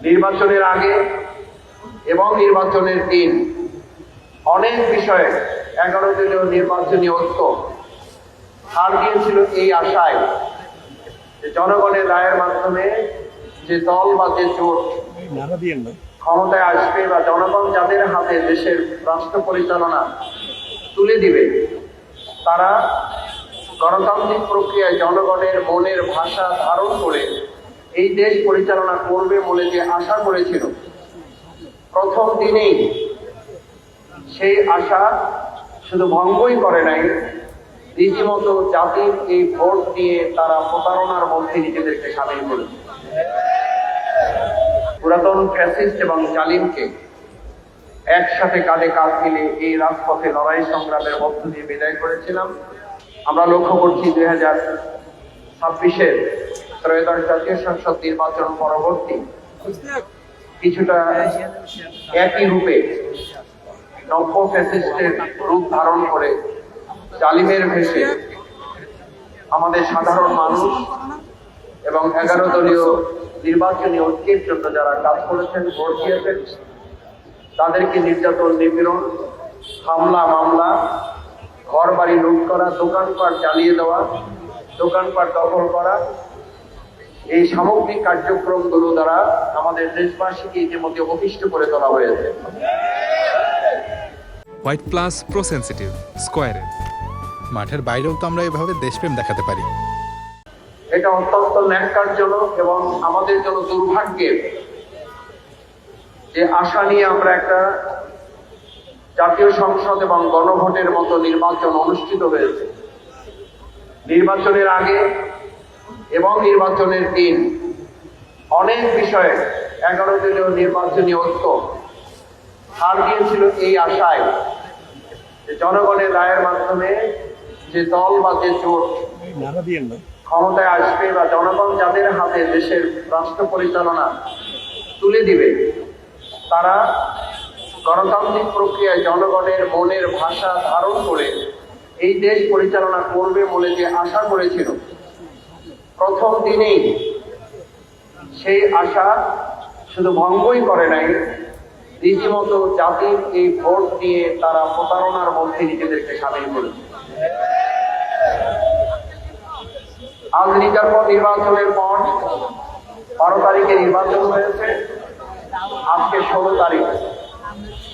নির্বাচনের আগে এবং নির্বাচনের দিন অনেক বিষয়ে 11 দলীয় নির্বাচনী ঐক্য ছাড় দিয়েছিল এই আশায় যে জনগণের রায়ের মাধ্যমে যে দল বা যে জোট ক্ষমতায় আসবে বা জনগণ যাদের হাতে দেশের রাষ্ট্র পরিচালনা তুলে দিবে তারা গণতান্ত্রিক প্রক্রিয়ায় জনগণের মনের ভাষা ধারণ করে এই দেশ পরিচালনা করবে বলে যে আশা করেছিল, প্রথম দিনেই সেই আশা শুধু ভঙ্গই করে নাই, রীতিমতো জাতির এই ভোট দিয়ে তারা প্রতারণার মধ্যে নিজেদেরকে সামিল করেছে। পুরাতন ফ্যাসিস্ট এবং জালিমকে একসাথে কাঁধে কাঁধ মিলে এই রাজপথে লড়াই সংগ্রামের মধ্য দিয়ে বিদায় করেছিলাম। আমরা লক্ষ্য করছি 2026-এর ত্রয়োদশ জাতীয় সংসদ নির্বাচন পরবর্তী কিছুটা একই রূপে নব্য ফ্যাসিস্টের রূপ ধারণ করে জালিমের ভেসে আমাদের সাধারণ মানুষ এবং 11 দলীয় নির্বাচনী ঐক্যের জন্য যারা কাজ করেছেন, ভোট দিয়েছেন, তাদেরকে নির্যাতন, নিপীড়ন, হামলা, মামলা, ঘর বাড়ি লুট করা, দোকানপাট জ্বালিয়ে দেওয়া, দোকানপাট দখল করা, এই সামগ্রিক কার্যক্রমগুলো দ্বারা আমাদের দেশবাসীকে ইতিমধ্যে অতিষ্ঠ করে তোলা হয়েছে। হোয়াইট প্লাস প্রো সেনসিটিভ স্কয়ারে মাঠের বাইরেও তো আমরা এভাবে দেশপ্রেম দেখাতে পারি। এটা অত্যন্ত ন্যাক্কারজনক এবং আমাদের জন্য দুর্ভাগ্যের যে আশা নিয়ে আমরা একটা জাতীয় সংসদ এবং গণভোটের মতো নির্বাচন অনুষ্ঠিত হয়েছে। নির্বাচনের আগে এবং নির্বাচনের দিন অনেক বিষয়ে 11 দলীয় নির্বাচনী ঐক্য ছাড় দিয়েছিল এই আশায় যে জনগণের রায়ের মাধ্যমে যে দল বা যে জোট ক্ষমতায় আসবে বা জনগণ যাদের হাতে দেশের রাষ্ট্র পরিচালনা তুলে দিবে তারা গণতান্ত্রিক প্রক্রিয়ায় জনগণের মনের ভাষা ধারণ করে এই দেশ পরিচালনা করবে বলে যে আশা করেছিল, প্রথম দিনেই সেই আশা শুধু ভঙ্গই করে নাই, রীতিমতো জাতির এই ভোট দিয়ে তারা প্রতারণার মধ্যে নিজেদেরকে সামিল করেছে। আজ নির্বাচনের পর 12 তারিখে নির্বাচন হয়েছে, আজকে 16 তারিখ,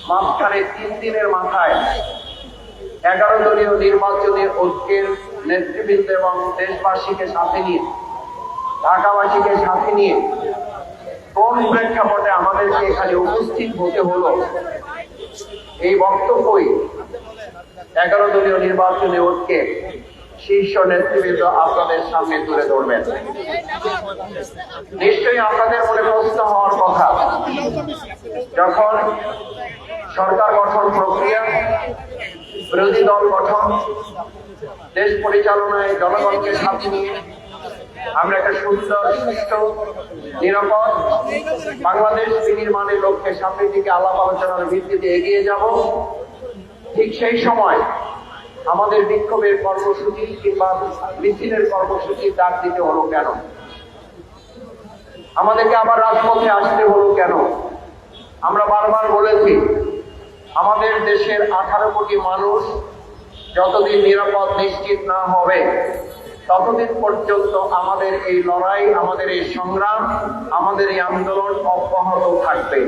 মাঝখানে 3 দিনের মাথায় 11 দলীয় নির্বাচনী ঐক্যের নেতৃবৃন্দ এবং দেশবাসীকে সাথে নিয়ে, ঢাকাবাসীকে সাথে নিয়ে কোন প্রেক্ষাপটে আমাদেরকে এখানে উপস্থিত হতে হলো, এই বক্তব্যই 11 দলীয় নির্বাচনী ঐক্যের শীর্ষ নেতৃবৃন্দ আপনাদের সামনে তুলে ধরবেন। নিশ্চয়ই আপনাদের মনে প্রশ্ন হওয়ার কথা, যখন সরকার গঠন প্রক্রিয়া, বিরোধী দল গঠন, দেশ পরিচালনায় জনগণকে সাথে নিয়ে আমরা একটা সুন্দর, সুষ্ঠু, নিরাপদ বাংলাদেশ বিনির্মাণের লক্ষ্যে সামনের দিকে আলাপ আলোচনার ভিত্তিতে এগিয়ে যাব, ঠিক সেই সময় আমাদের বিক্ষোভের কর্মসূচি কিংবা মিছিলের কর্মসূচির ডাক দিতে হলো কেন? আমাদেরকে আবার রাজপথে আসতে হলো কেন? আমরা বারবার বলেছি, আমাদের দেশের 18 কোটি মানুষ যতদিন নিরাপদ নিশ্চিত না হবে ততদিন পর্যন্ত আমাদের এই লড়াই, আমাদের এই সংগ্রাম, আমাদের এই আন্দোলন অব্যাহত থাকবে।